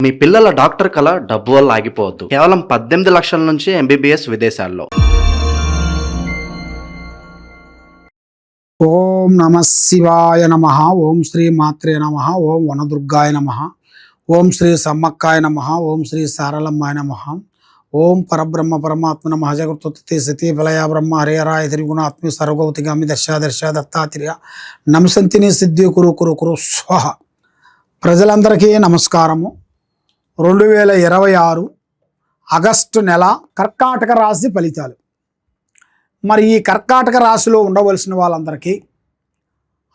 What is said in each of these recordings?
మీ పిల్లల డాక్టర్ కల డబ్బు వల్ల ఆగిపోవద్దు. కేవలం 18 లక్షల నుంచి ఎంబీబీఎస్ విదేశాల్లో. ఓం నమ శివాయ నమ. ఓం శ్రీ మాత్రే నమ. ఓం వనదుర్గాయ నమ. ఓం శ్రీ సమ్మక్కాయ నమ. ఓం శ్రీ సారలమ్మాయ నమ. ఓం పరబ్రహ్మ పరమాత్మ నమ. జగృతి సతీ బలయ బ్రహ్మ హరిహరాయ త్రిగుణాత్మి సర్వగౌతిగామి దశ దత్తాత్రేయ నమసంతిని సిద్ధి కురు కురు కురు స్వహ. ప్రజలందరికీ నమస్కారము. 2026 ఆగస్టు నెల కర్కాటక రాశి ఫలితాలు. మరి ఈ కర్కాటక రాశిలో ఉండవలసిన వాళ్ళందరికీ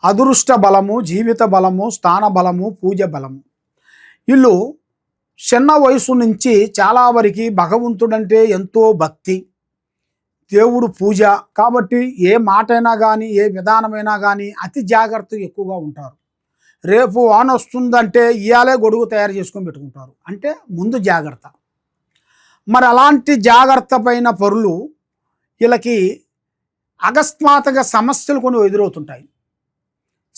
అదృష్ట బలము, జీవిత బలము, స్థాన బలము, పూజ బలము. వీళ్ళు చిన్న వయసు నుంచి చాలా వరకు భగవంతుడంటే ఎంతో భక్తి, దేవుడు పూజ. కాబట్టి ఏ మాటైనా కానీ ఏ విధానమైనా కానీ అతి జాగ్రత్త ఎక్కువగా ఉంటారు. రేపు వాన వస్తుందంటే ఇయాలే గొడుగు తయారు చేసుకొని పెట్టుకుంటారు, అంటే ముందు జాగ్రత్త. మరి అలాంటి జాగ్రత్త పైన పరులు వీళ్ళకి అకస్మాత్తుగా సమస్యలు కొన్ని ఎదురవుతుంటాయి.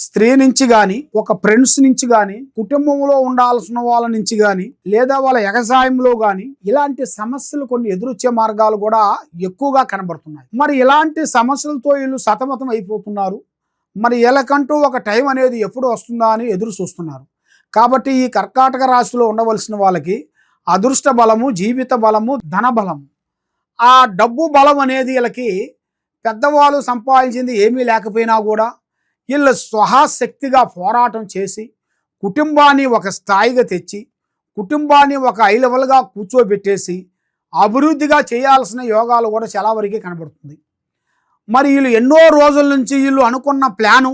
స్త్రీ నుంచి కానీ, ఒక ఫ్రెండ్స్ నుంచి కానీ, కుటుంబంలో ఉండాల్సిన వాళ్ళ నుంచి కానీ, లేదా వాళ్ళ వ్యవసాయంలో కానీ ఇలాంటి సమస్యలు కొన్ని ఎదురొచ్చే మార్గాలు కూడా ఎక్కువగా కనబడుతున్నాయి. మరి ఇలాంటి సమస్యలతో వీళ్ళు సతమతం అయిపోతున్నారు. మరి వీళ్ళకంటూ ఒక టైం అనేది ఎప్పుడు వస్తుందా అని ఎదురు చూస్తున్నారు. కాబట్టి ఈ కర్కాటక రాశిలో ఉండవలసిన వాళ్ళకి అదృష్ట బలము, జీవిత బలము, ధన బలము, ఆ డబ్బు బలం అనేది వీళ్ళకి పెద్దవాళ్ళు సంపాదించింది ఏమీ లేకపోయినా కూడా వీళ్ళు స్వహాశక్తిగా పోరాటం చేసి కుటుంబాన్ని ఒక స్థాయిగా తెచ్చి, కుటుంబాన్ని ఒక హై లెవెల్గా కూర్చోబెట్టేసి అభివృద్ధిగా చేయాల్సిన యోగాలు కూడా చాలా వరకు కనబడుతుంది. మరి వీళ్ళు ఎన్నో రోజుల నుంచి వీళ్ళు అనుకున్న ప్లాను,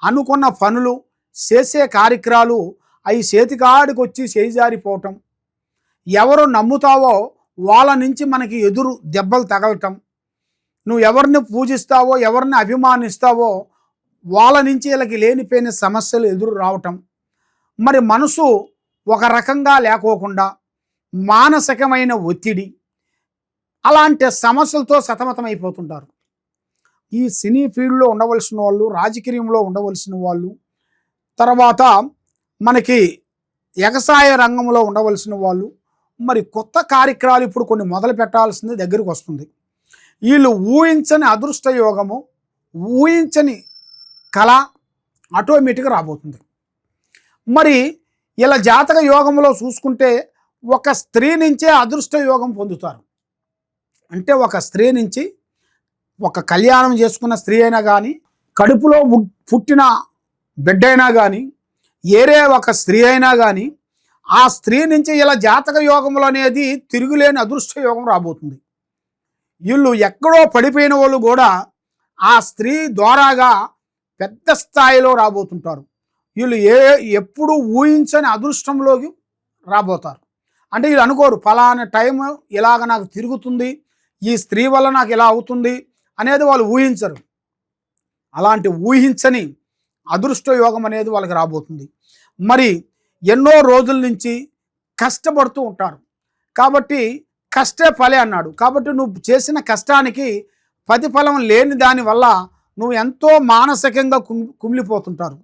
అనుకున్న పనులు, చేసే కార్యక్రమాలు అవి చేతికాడికి వచ్చి చేజారిపోవటం, ఎవరు నమ్ముతావో వాళ్ళ నుంచి మనకి ఎదురు దెబ్బలు తగలటం, నువ్వు ఎవరిని పూజిస్తావో ఎవరిని అభిమానిస్తావో వాళ్ళ నుంచి వీళ్ళకి లేనిపోయిన సమస్యలు ఎదురు రావటం, మరి మనసు ఒక రకంగా లేకోకుండా మానసికమైన ఒత్తిడి, అలాంటి సమస్యలతో సతమతమైపోతుంటారు. ఈ సినీ ఫీల్డ్లో ఉండవలసిన వాళ్ళు, రాజకీయంలో ఉండవలసిన వాళ్ళు, తర్వాత మనకి వ్యవసాయ రంగంలో ఉండవలసిన వాళ్ళు, మరి కొత్త కార్యక్రమాలు ఇప్పుడు కొన్ని మొదలు పెట్టాల్సింది దగ్గరికి వస్తుంది. వీళ్ళు ఊహించని అదృష్ట యోగము, ఊహించని కళ ఆటోమేటిక్గా రాబోతుంది. మరి ఇలా జాతక యోగంలో చూసుకుంటే ఒక స్త్రీ నుంచే అదృష్ట యోగం పొందుతారు. అంటే ఒక స్త్రీ నుంచి, ఒక కళ్యాణం చేసుకున్న స్త్రీ అయినా కానీ, కడుపులో పుట్టిన బిడ్డ అయినా కానీ, ఏరే ఒక స్త్రీ అయినా కానీ, ఆ స్త్రీ నుంచి ఇలా జాతక యోగంలో అనేది తిరుగులేని అదృష్ట యోగం రాబోతుంది. వీళ్ళు ఎక్కడో పడిపోయిన వాళ్ళు కూడా ఆ స్త్రీ ద్వారాగా పెద్ద స్థాయిలో రాబోతుంటారు. వీళ్ళు ఎప్పుడు ఊహించని అదృష్టంలోకి రాబోతారు. అంటే వీళ్ళు అనుకోరు ఫలానా టైం ఇలాగ నాకు తిరుగుతుంది, ఈ స్త్రీ వల్ల నాకు ఇలా అవుతుంది అనేది వాళ్ళు ఊహించరు. అలాంటి ఊహించని అదృష్ట యోగం అనేది వాళ్ళకి రాబోతుంది. మరి ఎన్నో రోజుల నుంచి కష్టపడుతూ ఉంటారు. కాబట్టి కష్టే ఫలే అన్నాడు. కాబట్టి నువ్వు చేసిన కష్టానికి ప్రతిఫలం లేని దానివల్ల నువ్వు ఎంతో మానసికంగా కుమిలిపోతుంటారు.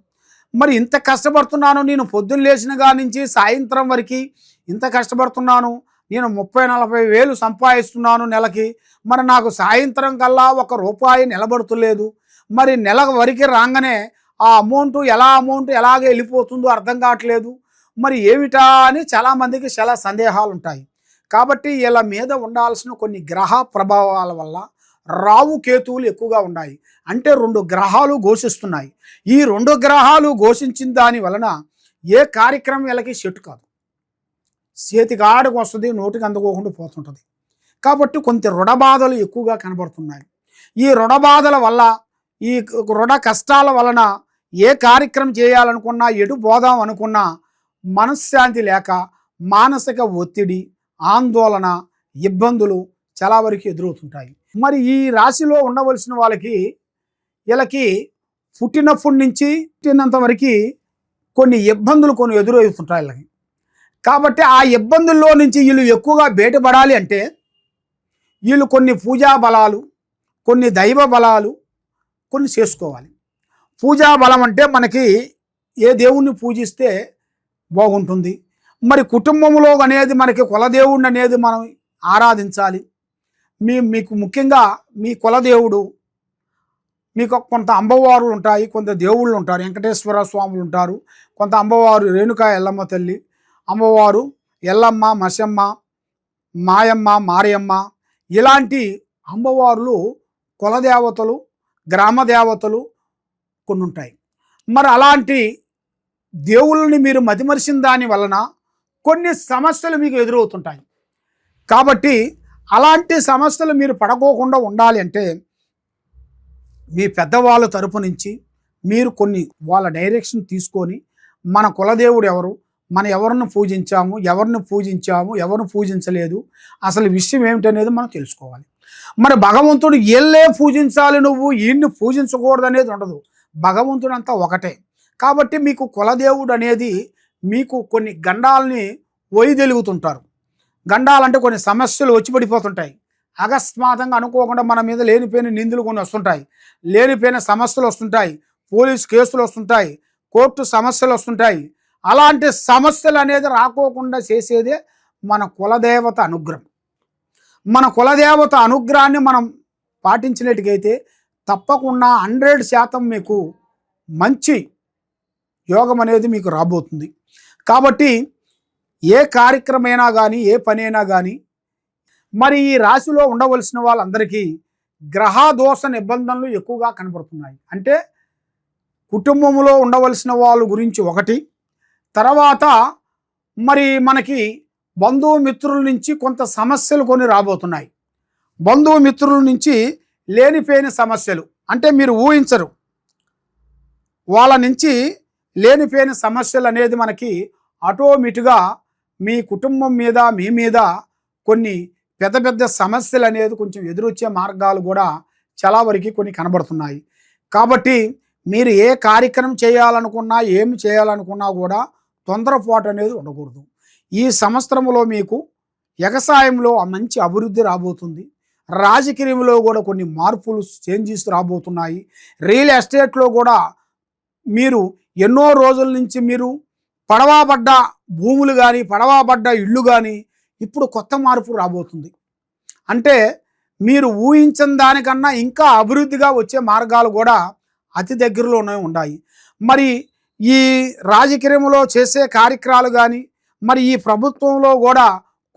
మరి ఇంత కష్టపడుతున్నాను, నేను పొద్దున్న లేచిన కాడి నుంచి సాయంత్రం వరకు ఇంత కష్టపడుతున్నాను, నేను 30-40 వేలు సంపాదిస్తున్నాను నెలకి, మరి నాకు సాయంత్రం కల్లా ₹1 నిలబడుతులేదు. మరి నెల వరకు రాగానే ఆ అమౌంట్ ఎలాగే వెళ్ళిపోతుందో అర్థం కావట్లేదు. మరి ఏమిటా అని చాలామందికి చాలా సందేహాలు ఉంటాయి. కాబట్టి వీళ్ళ మీద ఉండాల్సిన కొన్ని గ్రహ ప్రభావాల వల్ల రావు కేతువులు ఎక్కువగా ఉన్నాయి. అంటే 2 గ్రహాలు ఘోషిస్తున్నాయి. ఈ 2 గ్రహాలు ఘోషించిన దాని వలన ఏ కార్యక్రమం వీళ్ళకి సెట్ కాదు, చేతికి ఆడకు వస్తుంది, నోటికి అందుకోకుండా పోతుంటుంది. కాబట్టి కొంత రుణబాధలు ఎక్కువగా కనబడుతున్నాయి. ఈ రుణబాధల వల్ల, ఈ రుణ కష్టాల వలన ఏ కార్యక్రమం చేయాలనుకున్నా, ఎటు పోదాం అనుకున్నా మనశ్శాంతి లేక మానసిక ఒత్తిడి, ఆందోళన, ఇబ్బందులు చాలా వరకు ఎదురవుతుంటాయి. మరి ఈ రాశిలో ఉండవలసిన వాళ్ళకి వీళ్ళకి పుట్టినప్పటి నుంచి పుట్టినంత వరకు కొన్ని ఇబ్బందులు ఎదురవుతుంటాయి వీళ్ళకి. కాబట్టి ఆ ఇబ్బందుల్లో నుంచి వీళ్ళు ఎక్కువగా బయటపడాలి అంటే వీళ్ళు కొన్ని పూజా బలాలు, కొన్ని దైవ బలాలు కొన్ని చేసుకోవాలి. పూజా బలం అంటే మనకి ఏ దేవుణ్ణి పూజిస్తే బాగుంటుంది, మరి కుటుంబంలో అనేది మనకి కులదేవుడిని అనేది మనం ఆరాధించాలి. మీకు ముఖ్యంగా మీ కులదేవుడు, మీకు కొంత అమ్మవార్లు ఉంటాయి, కొంత దేవుళ్ళు ఉంటారు. వెంకటేశ్వర స్వాములు ఉంటారు, కొంత అమ్మవారు రేణుకా ఎల్లమ్మ తల్లి, అమ్మవారు ఎల్లమ్మ, మసమ్మ, మాయమ్మ, మారియమ్మ, ఇలాంటి అమ్మవార్లు కులదేవతలు, గ్రామ దేవతలు కొన్ని ఉంటాయి. మరి అలాంటి దేవుళ్ళని మీరు మతిమరిచిన దాని వలన కొన్ని సమస్యలు మీకు ఎదురవుతుంటాయి. కాబట్టి అలాంటి సమస్యలు మీరు పడకోకుండా ఉండాలి అంటే మీ పెద్దవాళ్ళ తరపు నుంచి మీరు కొన్ని వాళ్ళ డైరెక్షన్ తీసుకొని మన కులదేవుడు ఎవరు, మనం ఎవరిని పూజించాము, ఎవరిని పూజించలేదు, అసలు విషయం ఏమిటనేది మనం తెలుసుకోవాలి. మరి భగవంతుడు ఎల్లే పూజించాలి, నువ్వు ఈయన్ని పూజించకూడదు అనేది ఉండదు. భగవంతుడు అంతా ఒకటే. కాబట్టి మీకు కులదేవుడు అనేది మీకు కొన్ని గండాలని వైదొలుగుతుంటారు. గండాలంటే కొన్ని సమస్యలు వచ్చి పడిపోతుంటాయి. అకస్మాత్తుగా అనుకోకుండా మన మీద లేనిపోయిన నిందులు కొన్ని వస్తుంటాయి, లేనిపోయిన సమస్యలు వస్తుంటాయి, పోలీసు కేసులు వస్తుంటాయి, కోర్టు సమస్యలు వస్తుంటాయి. అలాంటి సమస్యలు అనేది రాకోకుండా చేసేదే మన కులదేవత అనుగ్రహం. మన కులదేవత అనుగ్రహాన్ని మనం పాటించినట్టుగైతే తప్పకుండా 100% మీకు మంచి యోగం అనేది మీకు రాబోతుంది. కాబట్టి ఏ కార్యక్రమైనా కానీ, ఏ పనైనా కానీ, మరి ఈ రాశిలో ఉండవలసిన వాళ్ళందరికీ గ్రహ దోష నిబంధనలు ఎక్కువగా కనబడుతున్నాయి. అంటే కుటుంబంలో ఉండవలసిన వాళ్ళ గురించి ఒకటి, తర్వాత మరి మనకి బంధుమిత్రుల నుంచి కొంత సమస్యలు కొన్ని రాబోతున్నాయి. బంధుమిత్రుల నుంచి లేనిపోయిన సమస్యలు అంటే మీరు ఊహించరు, వాళ్ళ నుంచి లేనిపోయిన సమస్యలు అనేది మనకి ఆటోమేటిక్గా మీ కుటుంబం మీద, మీ మీద కొన్ని పెద్ద పెద్ద సమస్యలు అనేది కొంచెం ఎదురొచ్చే మార్గాలు కూడా చాలా వరకు కొన్ని కనబడుతున్నాయి. కాబట్టి మీరు ఏ కార్యక్రమం చేయాలనుకున్నా, ఏమి చేయాలనుకున్నా కూడా తొందరపాటు అనేది ఉండకూడదు. ఈ సంవత్సరంలో మీకు వ్యవసాయంలో మంచి అభివృద్ధి రాబోతుంది. రాజకీయంలో కూడా కొన్ని మార్పులు, చేంజెస్ రాబోతున్నాయి. రియల్ ఎస్టేట్లో కూడా మీరు ఎన్నో రోజుల నుంచి మీరు పడవాబడ్డ భూములు కానీ, పడవాబడ్డ ఇళ్ళు కానీ ఇప్పుడు కొత్త మార్పు రాబోతుంది. అంటే మీరు ఊహించిన దానికన్నా ఇంకా అభివృద్ధిగా వచ్చే మార్గాలు కూడా అతి దగ్గరలోనే ఉన్నాయి. మరి ఈ రాజకీయంలో చేసే కార్యక్రమాలు కానీ, మరి ఈ ప్రభుత్వంలో కూడా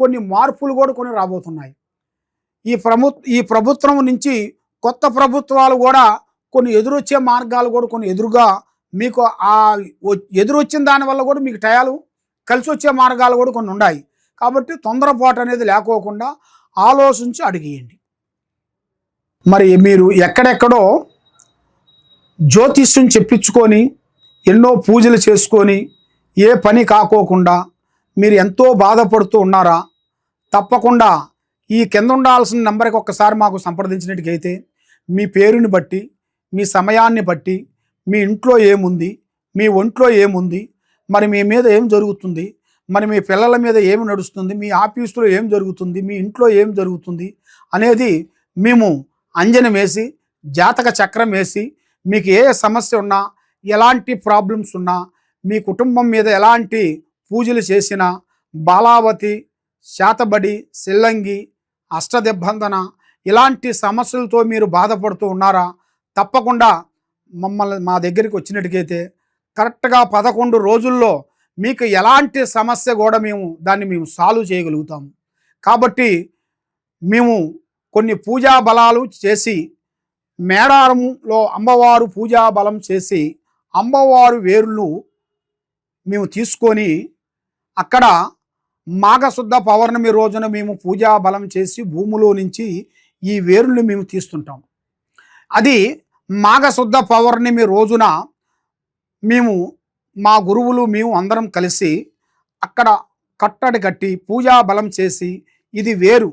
కొన్ని మార్పులు కూడా కొన్ని రాబోతున్నాయి. ఈ ప్రభుత్వం నుంచి కొత్త ప్రభుత్వాలు కూడా కొన్ని ఎదురొచ్చే మార్గాలు కూడా కొన్ని ఎదురుగా మీకు ఎదురొచ్చిన దానివల్ల కూడా మీకు టయాలు కలిసి వచ్చే మార్గాలు కూడా కొన్ని ఉన్నాయి. కాబట్టి తొందరపాటు అనేది లేకోకుండా ఆలోచించి అడిగేయండి. మరి మీరు ఎక్కడెక్కడో జ్యోతిష్యం చెప్పించుకొని ఎన్నో పూజలు చేసుకొని ఏ పని కాకోకుండా మీరు ఎంతో బాధపడుతూ ఉన్నారా? తప్పకుండా ఈ కింద ఉండాల్సిన నెంబర్కి ఒక్కసారి మాకు సంప్రదించినట్టుకైతే మీ పేరుని బట్టి, మీ సమయాన్ని బట్టి, మీ ఇంట్లో ఏముంది, మీ ఒంట్లో ఏముంది, మరి మీ మీద ఏం జరుగుతుంది, మరి మీ పిల్లల మీద ఏమి నడుస్తుంది, మీ ఆఫీసులో ఏం జరుగుతుంది, మీ ఇంట్లో ఏం జరుగుతుంది అనేది మేము అంజనం వేసి, జాతక చక్రం వేసి, మీకు ఏ సమస్య ఉన్నా, ఎలాంటి ప్రాబ్లమ్స్ ఉన్నా, మీ కుటుంబం మీద ఎలాంటి పూజలు చేసినా, బాలావతి, శాతబడి, సిల్లంగి, అష్టదిబ్బందన ఇలాంటి సమస్యలతో మీరు బాధపడుతూ ఉన్నారా? తప్పకుండా మా దగ్గరికి వచ్చినట్టుకైతే కరెక్ట్గా 11 రోజుల్లో మీకు ఎలాంటి సమస్య కూడా దాన్ని మేము సాల్వ్ చేయగలుగుతాము. కాబట్టి మేము కొన్ని పూజా బలాలు చేసి, మేడారంలో అమ్మవారు పూజా బలం చేసి, అమ్మవారు వేర్లు మేము తీసుకొని అక్కడ మాఘశుద్ధ పౌర్ణమి రోజున మేము పూజా బలం చేసి భూమిలో నుంచి ఈ వేరుని మేము తీస్తుంటాం. అది మాఘశుద్ధ పౌర్ణమి రోజున మేము మా గురువులు మేము అందరం కలిసి అక్కడ కట్టడి కట్టి పూజా బలం చేసి, ఇది వేరు,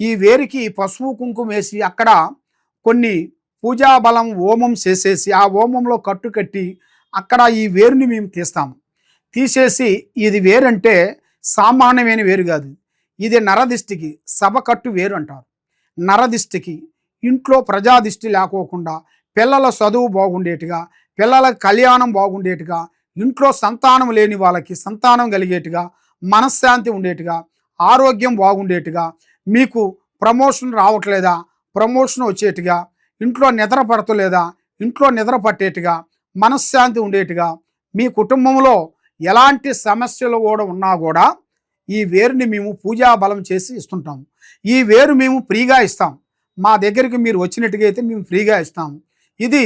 ఈ వేరుకి పసుపు కుంకుమ వేసి అక్కడ కొన్ని పూజా బలం హోమం చేసేసి ఆ హోమంలో కట్టు కట్టి అక్కడ ఈ వేరుని మేము తీస్తాము. తీసేసి ఇది వేరంటే సామాన్యమైన వేరు కాదు, ఇది నరదిష్టికి సభ కట్టు వేరు అంటారు. నరదిష్టికి ఇంట్లో ప్రజాదిష్టి లేకోకుండా, పిల్లల చదువు బాగుండేట్టుగా, పిల్లల కళ్యాణం బాగుండేట్టుగా, ఇంట్లో సంతానం లేని వాళ్ళకి సంతానం కలిగేట్టుగా, మనశ్శాంతి ఉండేట్టుగా, ఆరోగ్యం బాగుండేట్టుగా, మీకు ప్రమోషన్ రావట్లేదా, ప్రమోషన్ వచ్చేట్టుగా, ఇంట్లో నిద్ర పడతలేదా, ఇంట్లో నిద్ర పట్టేట్టుగా, మనశ్శాంతి ఉండేట్టుగా, మీ కుటుంబంలో ఎలాంటి సమస్యలు కూడా ఉన్నా కూడా ఈ వేరుని మేము పూజా బలం చేసి ఇస్తుంటాము. ఈ వేరు మేము ఫ్రీగా ఇస్తాం. మా దగ్గరికి మీరు వచ్చినట్టుగా అయితే మేము ఫ్రీగా ఇస్తాము. ఇది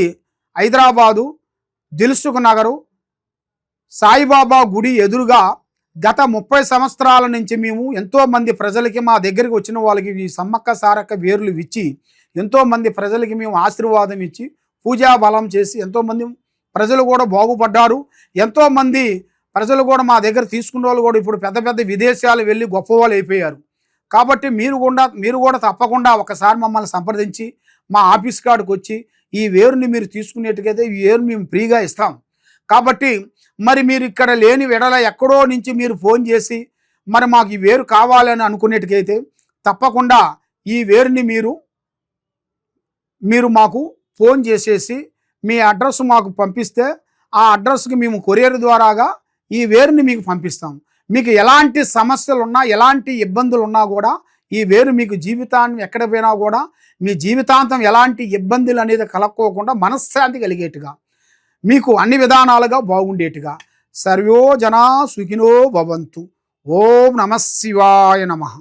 హైదరాబాదు దిల్సుఖ్ నగరు సాయిబాబా గుడి ఎదురుగా గత 30 సంవత్సరాల నుంచి మేము ఎంతోమంది ప్రజలకి, మా దగ్గరికి వచ్చిన వాళ్ళకి ఈ సమ్మక్క సారక్క వేర్లు ఇచ్చి ఎంతోమంది ప్రజలకి మేము ఆశీర్వాదం ఇచ్చి పూజా బలం చేసి ఎంతోమంది ప్రజలు కూడా బాగుపడ్డారు. ఎంతోమంది ప్రజలు కూడా మా దగ్గర తీసుకున్న వాళ్ళు కూడా ఇప్పుడు పెద్ద పెద్ద విదేశాలు వెళ్ళి గొప్పవాళ్ళు అయిపోయారు. కాబట్టి మీరు కూడా తప్పకుండా ఒకసారి మమ్మల్ని సంప్రదించి మా ఆఫీస్ కాడికి వచ్చి ఈ వేరుని మీరు తీసుకునేట్టుకైతే ఈ వేరు మేము ఫ్రీగా ఇస్తాం. కాబట్టి మరి మీరు ఇక్కడ లేని వెడల ఎక్కడో నుంచి మీరు ఫోన్ చేసి మరి మాకు ఈ వేరు కావాలని అనుకునేట్టుకైతే తప్పకుండా ఈ వేరుని మీరు మాకు ఫోన్ చేసేసి మీ అడ్రస్ మాకు పంపిస్తే ఆ అడ్రస్కి మేము కొరియర్ ద్వారాగా ఈ వేరుని మీకు పంపిస్తాం. మీకు ఎలాంటి సమస్యలు ఉన్నా, ఎలాంటి ఇబ్బందులు ఉన్నా కూడా ఈ వేరు మీకు జీవితాన్ని ఎక్కడ పోయినా కూడా మీ జీవితాంతం ఎలాంటి ఇబ్బందులు అనేది కలక్కోకుండా మనశ్శాంతి కలిగేట్టుగా, మీకు అన్ని విధానాలుగా బాగుండేట్టుగా సర్వో జనా సుఖినో భవంతు. ఓం నమః శివాయ నమః.